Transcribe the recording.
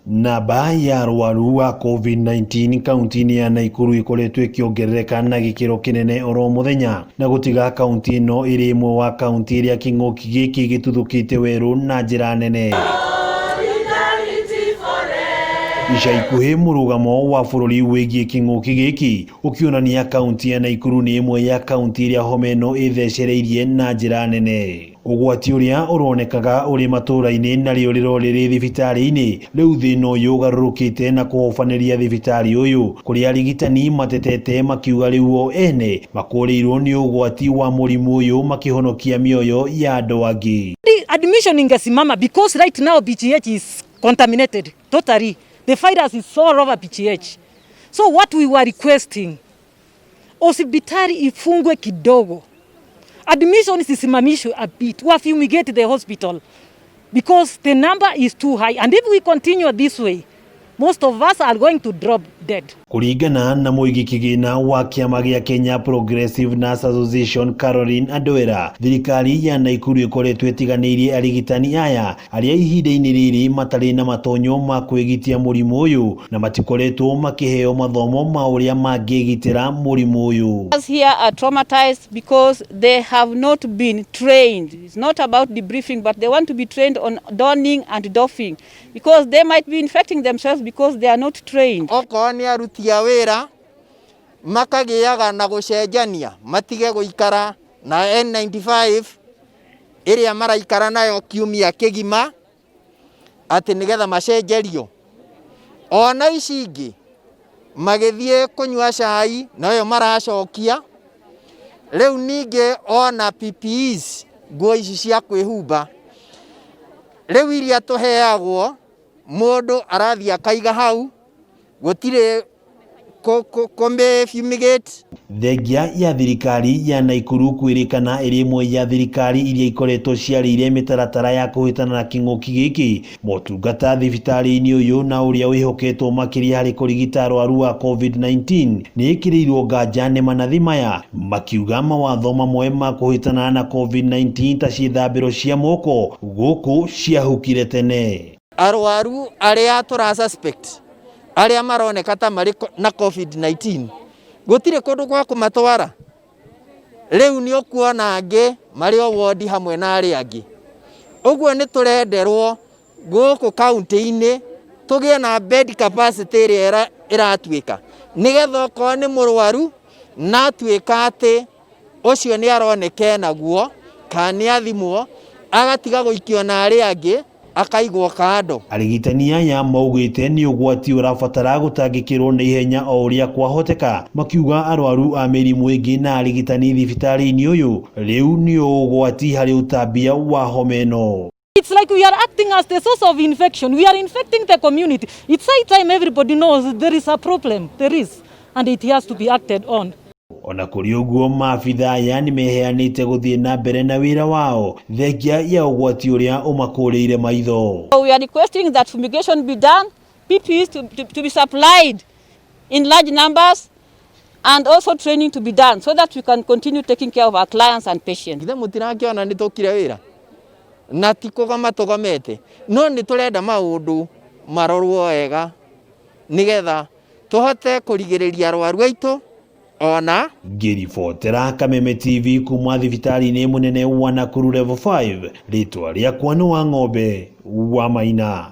Namba ya arwaru wa Covid-19 kaunti-ini ya Nakuru ikoretwo ikiongerereka na gikiro kinene oro muthenya na gutiga kaunti ino iri imwe wa kaunti iria king'uki giki gituthukite weru na njira nene. Ica ikuhi murugamo wa bururi wigie king'uki giki ukionania kaunti ya Nakuru ni imwe ya kaunti iria homa ino ithecereirie na njira nene. Ugwati uria uronekaga uri matura-ini nario riroriri thibitari-ini riu thina uyu ugarurukite na kuhobaniiria thibitari uyu kuri arigitani matetete makiuga riu o ene makurirwo ni ugwati wa murimu uyu makihonokia mioyo ya andu angi. Admission ingesimama because right now BGH is contaminated totally. The virus is all over BGH. So what we were requesting, hospitali ifungwe kidogo. Admission isimamishwe a bit. We fumigate the hospital because the number is too high. And if we continue this way, most of us are going to drop dead. Kuringana na muigi kigina wa kiama gia Kenya Progressive Nurse Association Caroline Adwera, thirikari ya Nakuru ikoretwo itiganiirie arigitani aya aria ihinda-ini riri matari na matonyo ma kwigitia murimu uyu na matikoretwo makiheo mathomo ma uria mangigitira murimu uyu. Here are traumatized because they have not been trained. It's not about debriefing, but they want to be trained on donning and doffing because they might be infecting themselves because they are not trained. Okoni aruti a wira makagiaga na gucenjania matige guikara na N95 iria maraikara nayo kiumia kigima ati nigetha macenjerio. Ona ici ingi magithie kunywa cai nayo maracokia. Riu ninge ona PPEs nguo ici cia kwihumba riu iria tuheagwo mundu arathia akaiga hau gutire kombe fumigate. Thengia ya thirikari ya Nakuru kwirikana iri imwe ya thirikari iria ikoretwo ciarĩire mitaratara ya kuhitana na king'uki giki motungata thibitari-ini uyu na uria wihoketwo makiria hari kurigita arwaru wa Covid-19 ni ikirirwo nganja ni manathi maya makiuga mawatho mamwe ma kuhitana na Covid-19 ta ciithambiro cia moko guku ciahukire tene. Arwaru aria tura suspect aria maroneka ta mari na Covid-19 gutire kundu kwa kumatwara. Riu ni ukuona angi mari o ward hamwe na aria angi. Uguo ni turenderwo guku county-ini tugie na bed capacity iria iratwika nigetha ko ni murwaru na twika ati ucio ni aroneka naguo kani athimwo agatiga guikio na aria angi akaigwo kando. Arigitani aya maugite ni ugwati urabatara gutangikirwo na ihenya o uria kwahoteka makiuga arwaru a mirimu ingi na arigitani thibitari-ini uyu riu ni ugwati hari utambia wa homa ino. It's like we are acting as the source of infection. We are infecting the community. It's high time everybody knows there is a problem. There is, and it has to be acted on. Ona kuri uguo maabitha aya ni meheanite guthie na mbere na wira wao thengia ya ugwati uria umakuriire maitho. So we are requesting that fumigation be done, PPEs to be supplied in large numbers, and also training to be done so that we can continue taking care of our clients and patients. Ithe mutirakiona ni tukire wira na tikugama tugomete no ni turenda maundu marorwo wega nigetha tuhote kurigiriria arwaru aitu. Ona ngiribotera Kameme TV kuma thibitari-ini munene wa Nakuru Level 5 ritwa riakwa ni wa ng'ombe wa Maina.